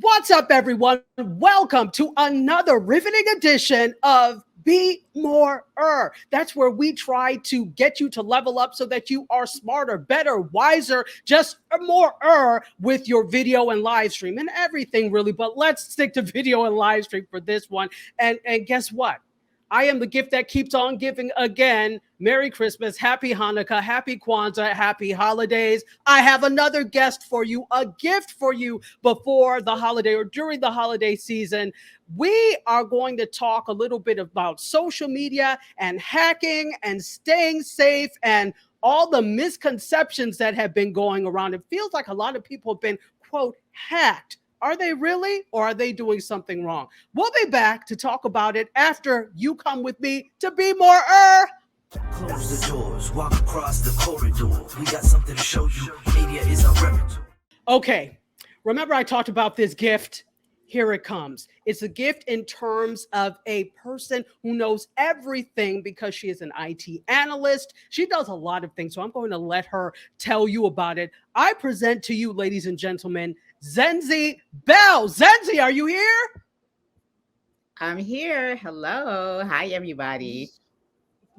What's up, everyone? Welcome to another riveting edition of Be.More. That's where we try to get you to level up so that you are smarter, better, wiser, just more with your video and live stream and everything, really. But let's stick to video and live stream for this one. And guess what? I am the gift that keeps on giving again. Merry Christmas, Happy Hanukkah, Happy Kwanzaa, Happy Holidays. I have another guest for you, a gift for you before the holiday or during the holiday season. We are going to talk a little bit about social media and hacking and staying safe and all the misconceptions that have been going around. It feels like a lot of people have been, quote, hacked. Are they really, or are they doing something wrong? We'll be back to talk about it after you come with me to Be.More. Close the doors, walk across the corridor. We got something to show you. Media is our repertoire. Okay, remember I talked about this gift? Here it comes. It's a gift in terms of a person who knows everything because she is an IT analyst. She does a lot of things, so I'm going to let her tell you about it. I present to you, ladies and gentlemen, Zenzi Bell. Zenzi, are you here? I'm here. Hello. Hi, everybody.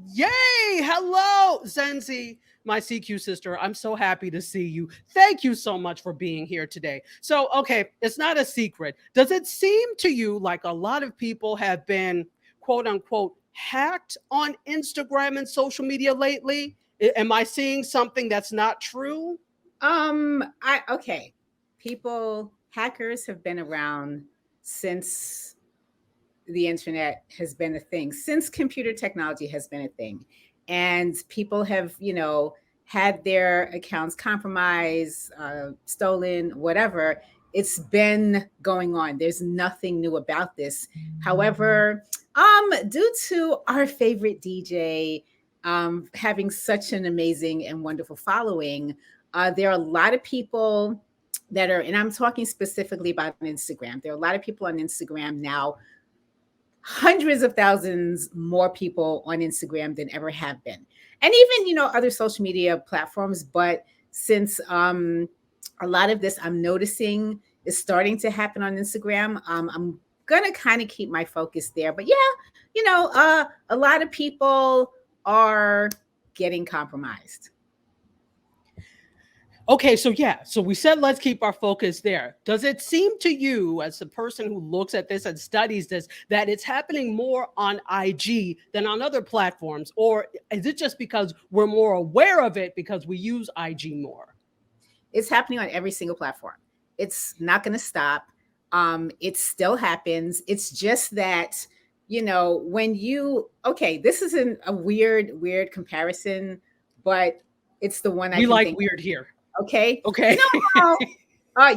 Yay! Hello, Zenzi, my CQ sister. I'm so happy to see you. Thank you so much for being here today. So, okay, it's not a secret. Does it seem to you like a lot of people have been, quote unquote, hacked on Instagram and social media lately? Am I seeing something that's not true? Okay. Hackers have been around since the internet has been a thing, since computer technology has been a thing. And people have, had their accounts compromised, stolen, whatever. It's been going on. There's nothing new about this. However, due to our favorite DJ having such an amazing and wonderful following, there are a lot of people that are, and I'm talking specifically about Instagram. There are a lot of people on Instagram now, hundreds of thousands more people on Instagram than ever have been. And even, other social media platforms. But since a lot of this I'm noticing is starting to happen on Instagram, I'm going to kind of keep my focus there. But yeah, a lot of people are getting compromised. Okay, so yeah, so we said let's keep our focus there. Does it seem to you, as a person who looks at this and studies this, that it's happening more on IG than on other platforms? Or is it just because we're more aware of it because we use IG more? It's happening on every single platform. It's not going to stop. It still happens. It's just that, this isn't a weird comparison, but it's the one I We can like think weird here. Okay. Okay.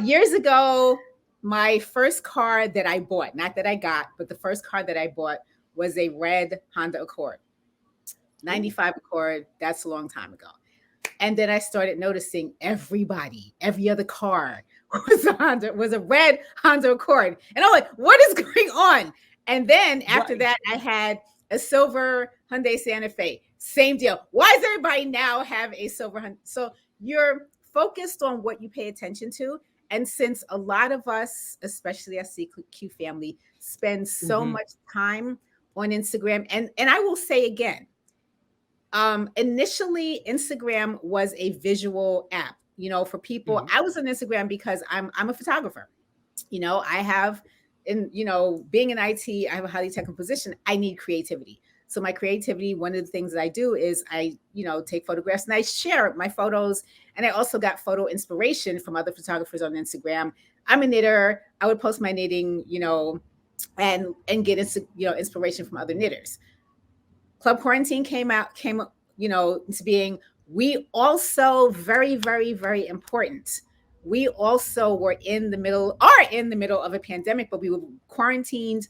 Years ago, my first car that I bought, not that I got, but the first car that I bought was a red Honda Accord. 95 Accord. That's a long time ago. And then I started noticing every other car was a red Honda Accord. And I'm like, what is going on? And then after that, I had a silver Hyundai Santa Fe. Same deal. Why does everybody now have a silver Hyundai? So you're focused on what you pay attention to. And since a lot of us, especially our CQ family, spend so much time on Instagram, and I will say again, initially Instagram was a visual app. For people, I was on Instagram because I'm a photographer. I have, being in IT, I have a highly technical position. I need creativity. So my creativity, one of the things that I do is I, take photographs and I share my photos. And I also got photo inspiration from other photographers on Instagram. I'm a knitter. I would post my knitting, and get inspiration from other knitters. Club Quarantine came into being. We also very, very, very important. We also are in the middle of a pandemic, but we were quarantined.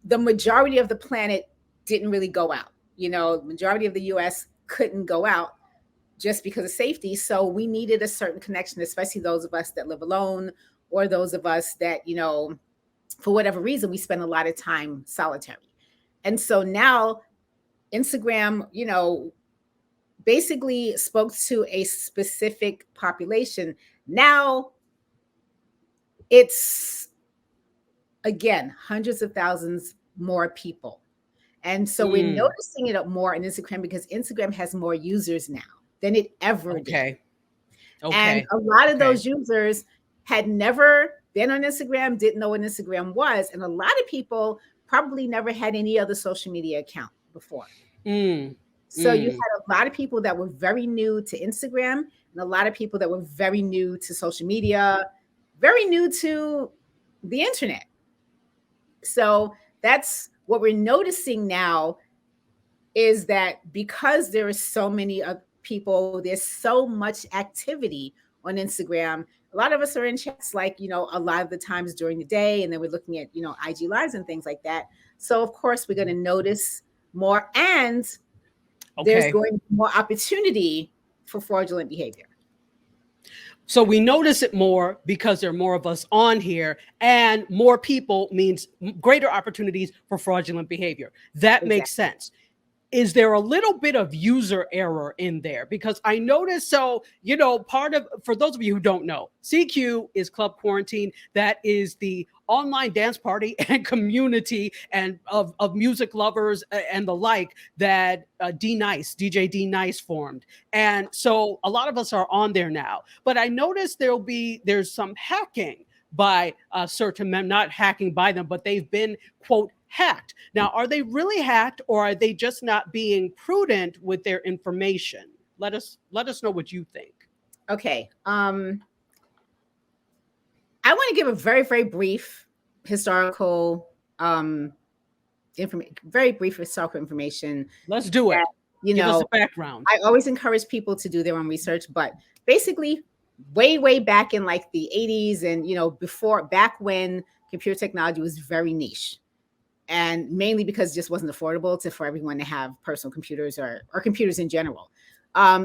The majority of the planet didn't really go out. Majority of the US couldn't go out just because of safety. So we needed a certain connection, especially those of us that live alone or those of us that, for whatever reason, we spend a lot of time solitary. And so now Instagram, basically spoke to a specific population. Now it's, again, hundreds of thousands more people. And so we're Mm, noticing it more on Instagram because Instagram has more users now than it ever did. okay. And Okay. a lot of Okay. those users had never been on Instagram, didn't know what Instagram was. And a lot of people probably never had any other social media account before. Mm, So you mm. had a lot of people that were very new to Instagram and a lot of people that were very new to social media, very new to the internet. So that's what we're noticing now, is that because there is so many people, there's so much activity on Instagram. A lot of us are in chats, like, a lot of the times during the day, and then we're looking at, IG lives and things like that. So of course we're going to notice more, and there's Okay. going to be more opportunity for fraudulent behavior. So we notice it more because there are more of us on here, and more people means greater opportunities for fraudulent behavior. That Exactly. makes sense. Is there a little bit of user error in there? Because I noticed, so, part of, for those of you who don't know, CQ is Club Quarantine. That is the online dance party and community and of music lovers and the like that DJ D Nice formed. And so a lot of us are on there now. But I noticed there's some hacking by certain men, not hacking by them, but they've been, quote, hacked. Now, are they really hacked, or are they just not being prudent with their information? Let us know what you think. Okay. I want to give a very, very brief historical very brief historical information Let's do that, it. Give us a background. I always encourage people to do their own research, but basically, way, way back in like the 80s and, back when computer technology was very niche, and mainly because it just wasn't affordable for everyone to have personal computers or computers in general.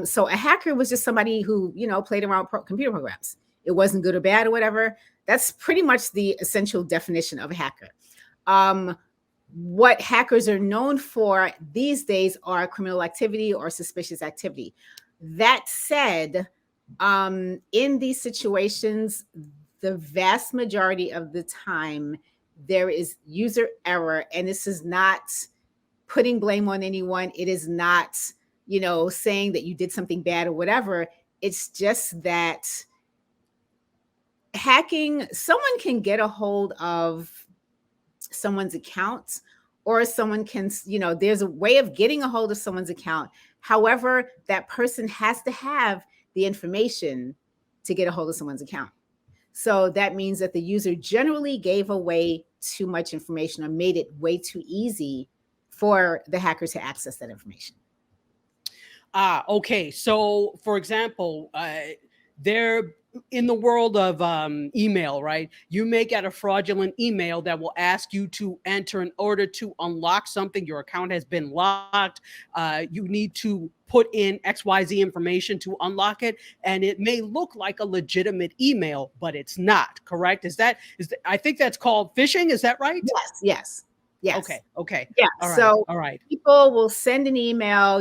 So a hacker was just somebody who, played around with computer programs. It wasn't good or bad or whatever. That's pretty much the essential definition of a hacker. What hackers are known for these days are criminal activity or suspicious activity. That said, in these situations, the vast majority of the time, there is user error, and this is not putting blame on anyone. It is not, saying that you did something bad or whatever. It's just that hacking, someone can get a hold of someone's account, or someone can, there's a way of getting a hold of someone's account. However, that person has to have the information to get a hold of someone's account. So that means that the user generally gave away too much information or made it way too easy for the hacker to access that information. Okay. So, for example, there in the world of email, right? You may get a fraudulent email that will ask you to enter in order to unlock something. Your account has been locked. You need to put in XYZ information to unlock it, and it may look like a legitimate email, but it's not. Correct? I think that's called phishing. Is that right? Yes. Okay. Okay. Yeah. All right. So All right. people will send an email,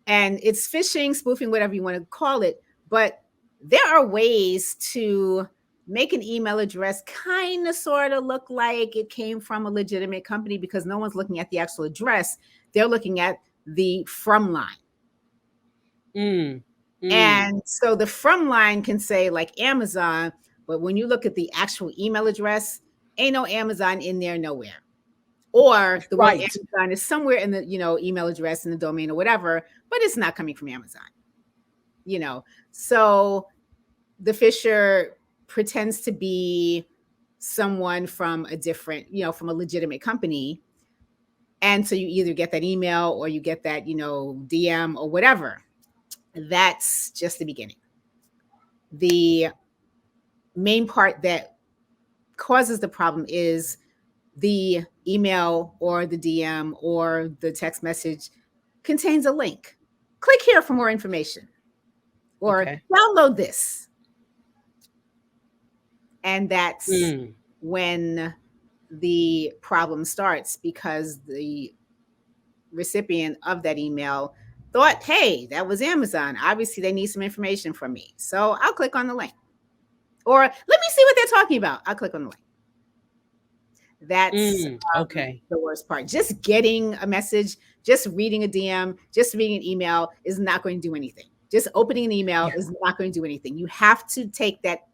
and it's phishing, spoofing, whatever you want to call it. But there are ways to make an email address kind of sort of look like it came from a legitimate company, because no one's looking at the actual address. They're looking at the from line. And so the from line can say like Amazon, but when you look at the actual email address, ain't no Amazon in there nowhere. Or the word Amazon is somewhere in the, email address and the domain or whatever, but it's not coming from Amazon. So the phisher pretends to be someone from a different, from a legitimate company. And so you either get that email or you get that, DM or whatever. That's just the beginning. The main part that causes the problem is the email or the DM or the text message contains a link. Click here for more information, or download this. And that's when the problem starts, because the recipient of that email thought, hey, that was Amazon. Obviously, they need some information from me. So I'll click on the link. Or let me see what they're talking about. I'll click on the link. That's Okay. the worst part. Just getting a message, just reading a DM, just reading an email is not going to do anything. Just opening an email is not going to do anything. You have to take that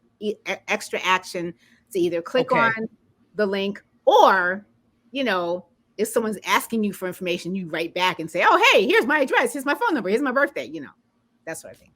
extra action to either click on the link or, you know, if someone's asking you for information, you write back and say, oh, hey, here's my address. Here's my phone number. Here's my birthday. You know, that sort of thing.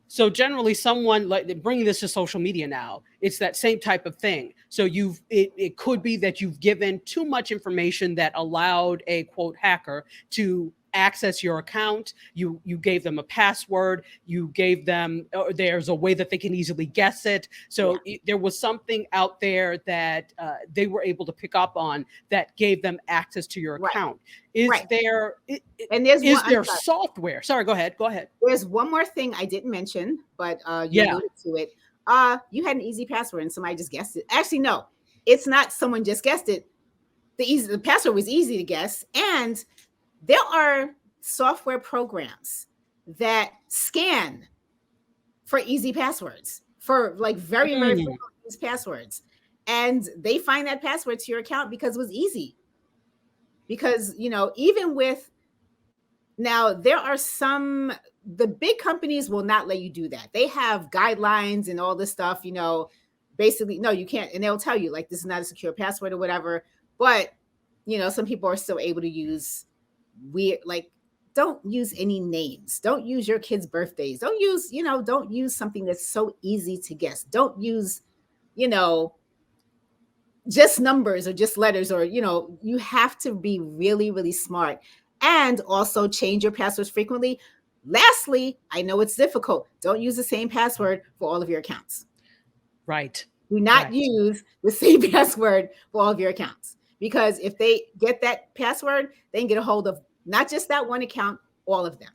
So generally someone like bringing this to social media now, it's that same type of thing. So it could be that you've given too much information that allowed a quote hacker to access your account. You gave them a password, you gave them, there's a way that they can easily guess it. So there was something out there that they were able to pick up on that gave them access to your account. Is there, and there's is there software? Sorry, go ahead. There's one more thing I didn't mention, but you alluded to it. You had an easy password and somebody just guessed it. Actually, no, it's not someone just guessed it. The password was easy to guess. And there are software programs that scan for easy passwords, for like very, very easy passwords. And they find that password to your account because it was easy. Because, you know, even with, now there are the big companies will not let you do that. They have guidelines and all this stuff, you know, basically, no, you can't. And they'll tell you like, this is not a secure password or whatever. But, you know, some people are still able to use weird, like, don't use any names. Don't use your kids' birthdays. Don't use something that's so easy to guess. Don't use, you know, just numbers or just letters, or, you know, you have to be really, really smart and also change your passwords frequently. Lastly, I know it's difficult. Don't use the same password for all of your accounts. Right. Do not use the same password for all of your accounts, because if they get that password, they can get a hold of not just that one account, all of them.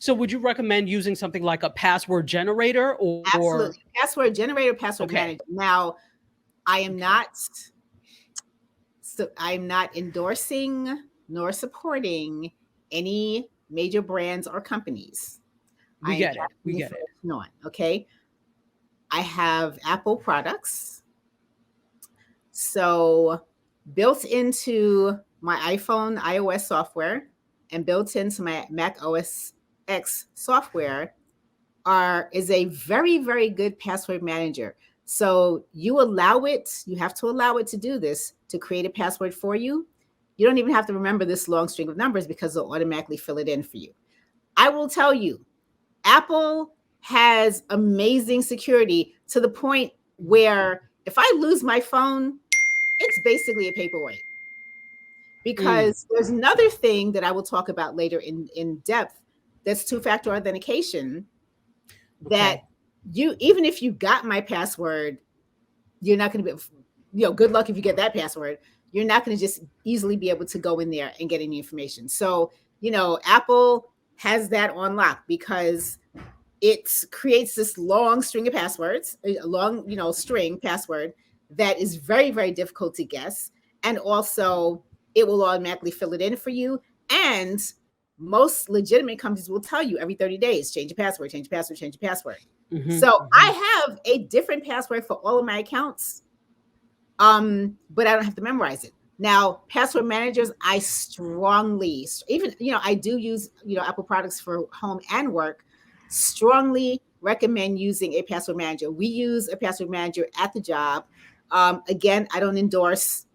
So would you recommend using something like a password generator or Absolutely. Password generator, password manager. Now, I'm not endorsing nor supporting any major brands or companies. We get it. Okay. I have Apple products. So built into my iPhone iOS software and built into my Mac OS X software is a very, very good password manager. So you have to allow it to do this, to create a password for you. You don't even have to remember this long string of numbers because it'll automatically fill it in for you. I will tell you, Apple has amazing security to the point where if I lose my phone, it's basically a paperweight. Because there's another thing that I will talk about later in depth, that's two-factor authentication, that even if you got my password, you're not going to be, you know, good luck if you get that password. You're not going to just easily be able to go in there and get any information. So, you know, Apple has that on lock because it creates this long string of passwords, a long, you know, string password that is very, very difficult to guess. And also it will automatically fill it in for you. And most legitimate companies will tell you every 30 days, change your password, change your password, change your password. So I have a different password for all of my accounts, but I don't have to memorize it. Now, password managers, I strongly, even, you know, I do use, you know, Apple products for home and work, strongly recommend using a password manager. We use a password manager at the job. Again, I don't endorse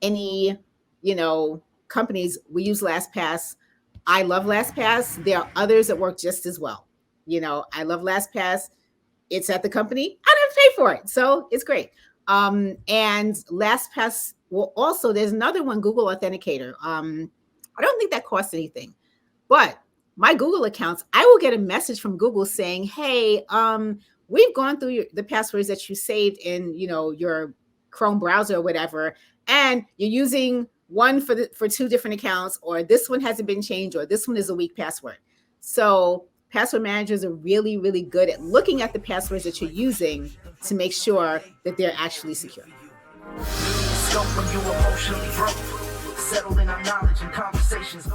any, you know, companies. We use LastPass. I love LastPass. There are others that work just as well. You know, I love LastPass. It's at the company. I don't have to pay for it. So it's great. And LastPass will also, there's another one, Google Authenticator. I don't think that costs anything, but my Google accounts, I will get a message from Google saying, hey, we've gone through the passwords that you saved in, you know, your Chrome browser or whatever, and you're using one for two different accounts, or this one hasn't been changed, or this one is a weak password. So password managers are really, really good at looking at the passwords that you're using to make sure that they're actually secure. Scope when you emotionally broke, settled in our knowledge and conversations.